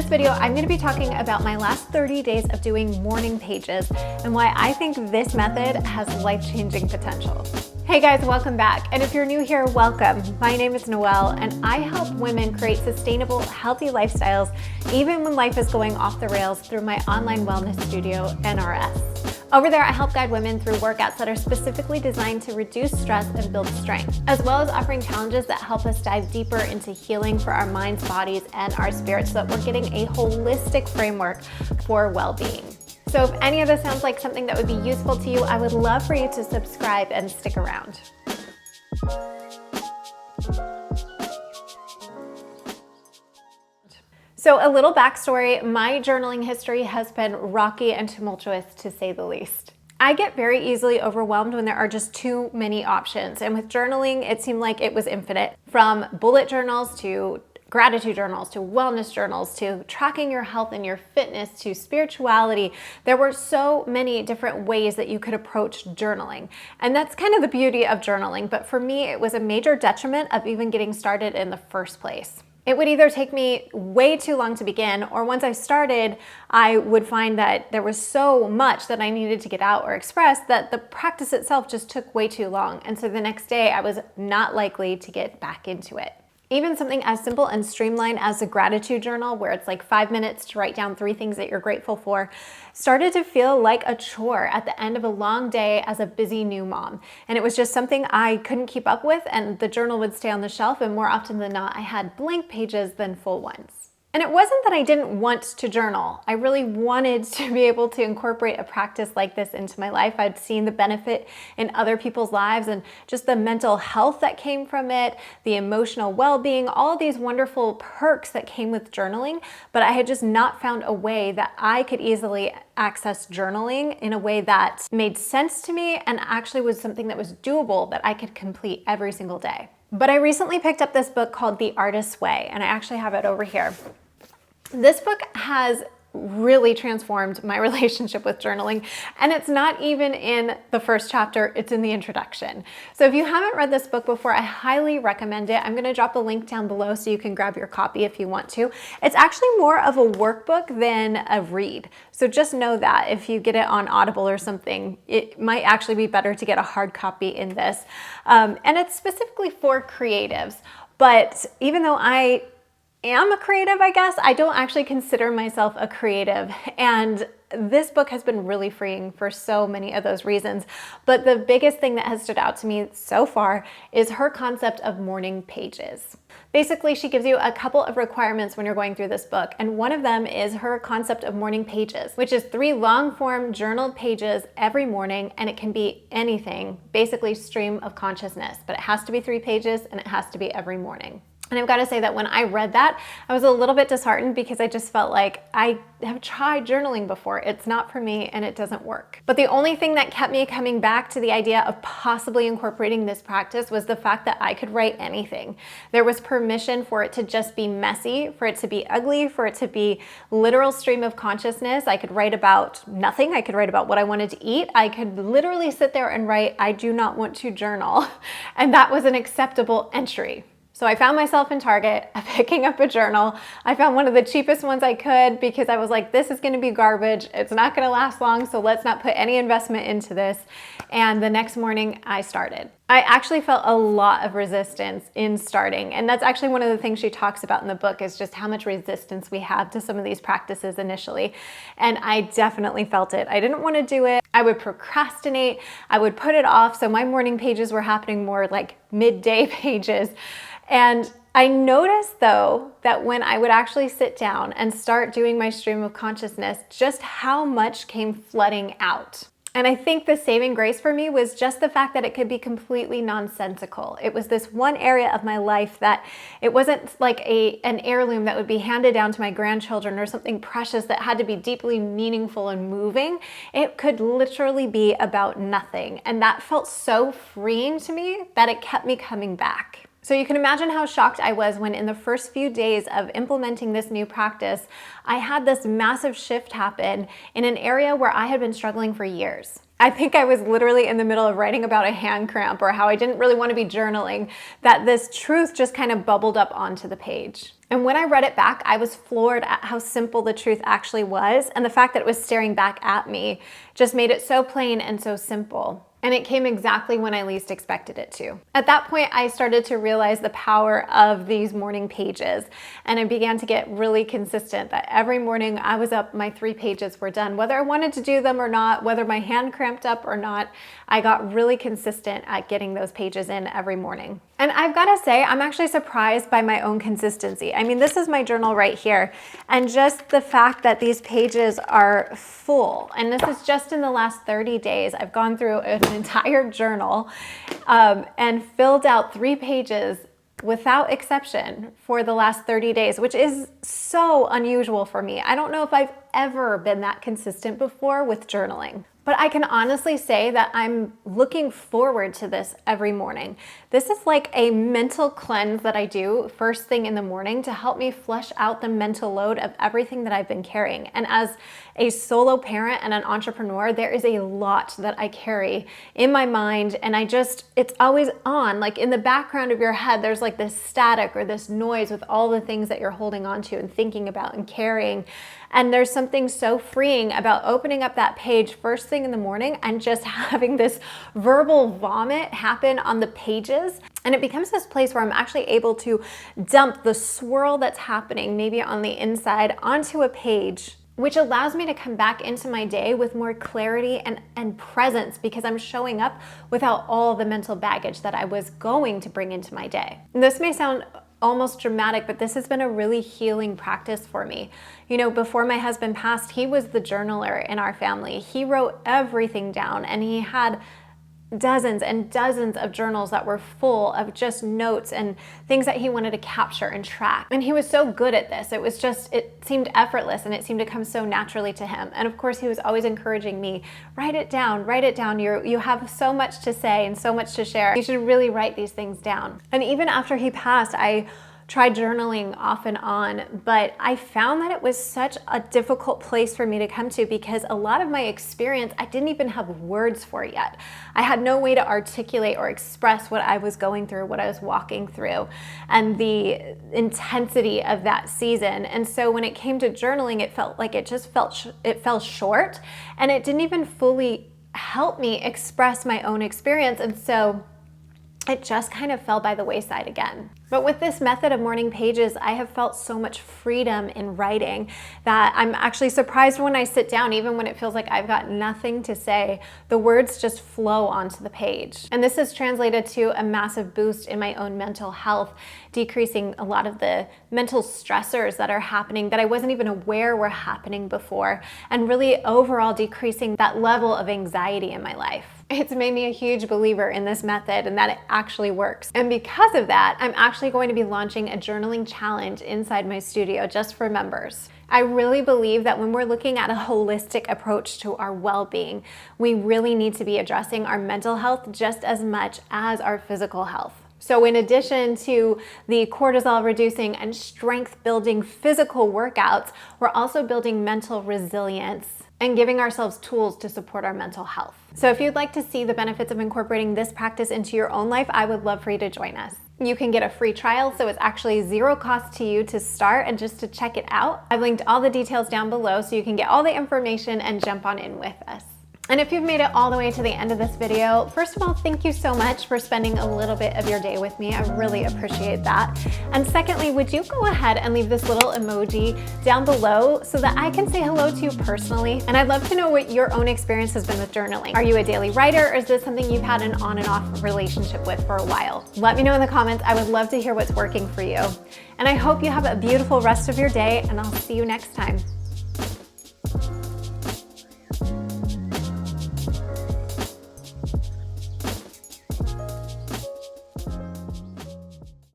this video, I'm going to be talking about my last 30 days of doing morning pages and why I think this method has life-changing potential. Hey guys, welcome back. And if you're new here, welcome. My name is Noelle, and I help women create sustainable, healthy lifestyles even when life is going off the rails through my online wellness studio, NRS. Over there, I help guide women through workouts that are specifically designed to reduce stress and build strength, as well as offering challenges that help us dive deeper into healing for our minds, bodies, and our spirits so that we're getting a holistic framework for well-being. So if any of this sounds like something that would be useful to you, I would love for you to subscribe and stick around. So a little backstory, my journaling history has been rocky and tumultuous to say the least. I get very easily overwhelmed when there are just too many options. And with journaling, it seemed like it was infinite. From bullet journals to gratitude journals to wellness journals to tracking your health and your fitness to spirituality. There were so many different ways that you could approach journaling. And that's kind of the beauty of journaling. But for me, it was a major detriment of even getting started in the first place. It would either take me way too long to begin, or once I started, I would find that there was so much that I needed to get out or express that the practice itself just took way too long. And so the next day I was not likely to get back into it. Even something as simple and streamlined as a gratitude journal, where it's like 5 minutes to write down 3 things that you're grateful for, started to feel like a chore at the end of a long day as a busy new mom. And it was just something I couldn't keep up with, and the journal would stay on the shelf, and more often than not, I had blank pages than full ones. And it wasn't that I didn't want to journal. I really wanted to be able to incorporate a practice like this into my life. I'd seen the benefit in other people's lives and just the mental health that came from it, the emotional well-being, all of these wonderful perks that came with journaling, but I had just not found a way that I could easily access journaling in a way that made sense to me and actually was something that was doable that I could complete every single day. But I recently picked up this book called The Artist's Way, and I actually have it over here. This book has really transformed my relationship with journaling, and it's not even in the first chapter, it's in the introduction. So if you haven't read this book before, I highly recommend it. I'm going to drop the link down below so you can grab your copy if you want to. It's actually more of a workbook than a read. So just know that if you get it on Audible or something, it might actually be better to get a hard copy in this. And it's specifically for creatives. But even though I am a creative, I guess, I don't actually consider myself a creative. And this book has been really freeing for so many of those reasons. But the biggest thing that has stood out to me so far is her concept of morning pages. Basically, she gives you a couple of requirements when you're going through this book. And one of them is her concept of morning pages, which is 3 long-form journaled pages every morning. And it can be anything, basically stream of consciousness. But it has to be 3 pages and it has to be every morning. And I've got to say that when I read that, I was a little bit disheartened because I just felt like I have tried journaling before. It's not for me and it doesn't work. But the only thing that kept me coming back to the idea of possibly incorporating this practice was the fact that I could write anything. There was permission for it to just be messy, for it to be ugly, for it to be literal stream of consciousness. I could write about nothing. I could write about what I wanted to eat. I could literally sit there and write, I do not want to journal. And that was an acceptable entry. So I found myself in Target picking up a journal. I found one of the cheapest ones I could because I was like, this is gonna be garbage. It's not gonna last long, so let's not put any investment into this. And the next morning I started. I actually felt a lot of resistance in starting. And that's actually one of the things she talks about in the book is just how much resistance we have to some of these practices initially. And I definitely felt it. I didn't want to do it. I would procrastinate. I would put it off. So my morning pages were happening more like midday pages. And I noticed though that when I would actually sit down and start doing my stream of consciousness, just how much came flooding out. And I think the saving grace for me was just the fact that it could be completely nonsensical. It was this one area of my life that it wasn't like an heirloom that would be handed down to my grandchildren or something precious that had to be deeply meaningful and moving. It could literally be about nothing. And that felt so freeing to me that it kept me coming back. So you can imagine how shocked I was when in the first few days of implementing this new practice, I had this massive shift happen in an area where I had been struggling for years. I think I was literally in the middle of writing about a hand cramp or how I didn't really want to be journaling, that this truth just kind of bubbled up onto the page. And when I read it back, I was floored at how simple the truth actually was, and the fact that it was staring back at me just made it so plain and so simple. And it came exactly when I least expected it to. At that point, I started to realize the power of these morning pages, and I began to get really consistent that every morning I was up, my 3 pages were done. Whether I wanted to do them or not, whether my hand cramped up or not, I got really consistent at getting those pages in every morning. And I've got to say, I'm actually surprised by my own consistency. I mean, this is my journal right here, and just the fact that these pages are full, and this is just in the last 30 days, I've gone through an entire journal and filled out 3 pages without exception for the last 30 days, which is so unusual for me. I don't know if I've ever been that consistent before with journaling. But I can honestly say that I'm looking forward to this every morning. This is like a mental cleanse that I do first thing in the morning to help me flush out the mental load of everything that I've been carrying. And as a solo parent and an entrepreneur, there is a lot that I carry in my mind, and it's always on. Like in the background of your head, there's like this static or this noise with all the things that you're holding on to and thinking about and carrying. And there's something so freeing about opening up that page first thing in the morning and just having this verbal vomit happen on the pages. And it becomes this place where I'm actually able to dump the swirl that's happening maybe on the inside onto a page, which allows me to come back into my day with more clarity and presence, because I'm showing up without all the mental baggage that I was going to bring into my day. And this may sound almost dramatic, but this has been a really healing practice for me. You know, before my husband passed, he was the journaler in our family. He wrote everything down, and he had dozens and dozens of journals that were full of just notes and things that he wanted to capture and track. And he was so good at this. It seemed effortless, and it seemed to come so naturally to him. And of course, he was always encouraging me, write it down, write it down. You have so much to say and so much to share. You should really write these things down. And even after he passed, I tried journaling off and on, but I found that it was such a difficult place for me to come to, because a lot of my experience, I didn't even have words for yet. I had no way to articulate or express what I was going through, what I was walking through, and the intensity of that season. And so when it came to journaling, it felt like it fell short, and it didn't even fully help me express my own experience. And so it just kind of fell by the wayside again. But with this method of morning pages, I have felt so much freedom in writing that I'm actually surprised when I sit down, even when it feels like I've got nothing to say, the words just flow onto the page. And this has translated to a massive boost in my own mental health, decreasing a lot of the mental stressors that are happening that I wasn't even aware were happening before, and really overall decreasing that level of anxiety in my life. It's made me a huge believer in this method and that it actually works. And because of that, I'm actually going to be launching a journaling challenge inside my studio just for members. I really believe that when we're looking at a holistic approach to our well-being, we really need to be addressing our mental health just as much as our physical health. So in addition to the cortisol reducing and strength building physical workouts, we're also building mental resilience and giving ourselves tools to support our mental health. So if you'd like to see the benefits of incorporating this practice into your own life, I would love for you to join us. You can get a free trial, so it's actually zero cost to you to start and just to check it out. I've linked all the details down below so you can get all the information and jump on in with us. And if you've made it all the way to the end of this video, first of all, thank you so much for spending a little bit of your day with me. I really appreciate that. And secondly, would you go ahead and leave this little emoji down below so that I can say hello to you personally? And I'd love to know what your own experience has been with journaling. Are you a daily writer, or is this something you've had an on and off relationship with for a while? Let me know in the comments. I would love to hear what's working for you. And I hope you have a beautiful rest of your day, and I'll see you next time.